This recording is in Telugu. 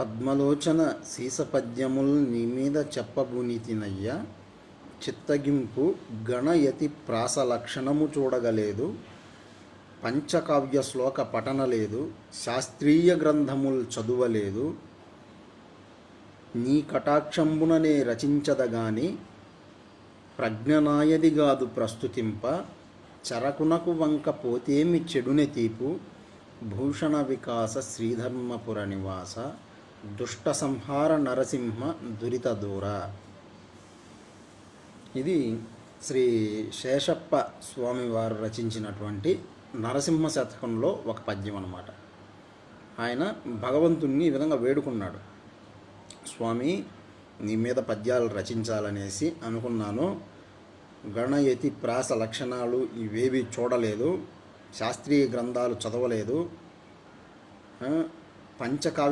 పద్మలోచన సీసపద్యముల్ నీమీద చెప్పబూనితినయ్య, చిత్తగింపు గణయతి ప్రాస లక్షణము చూడగలేదు, పంచకావ్య శ్లోక పఠనలేదు, శాస్త్రీయ గ్రంథముల్ చదువలేదు, నీ కటాక్షంబుననే రచించదగాని ప్రజ్ఞనాయదిగాదు ప్రస్తుతింప, చరకునకు వంక పోతేమి చెడునె తీపు, భూషణ వికాస శ్రీధర్మపుర నివాస, దుష్ట సంహార నరసింహ దురిత దూర. ఇది శ్రీ శేషప్ప స్వామివారు రచించినటువంటి నరసింహ శతకంలో ఒక పద్యం అన్నమాట. ఆయన భగవంతుణ్ణి ఈ విధంగా వేడుకున్నాడు, స్వామి నీ మీద పద్యాలు రచించాలనేసి అనుకున్నాను, గణయతి ప్రాస లక్షణాలు ఇవేవి చూడలేదు, శాస్త్రీయ గ్రంథాలు చదవలేదు, పంచకావ్య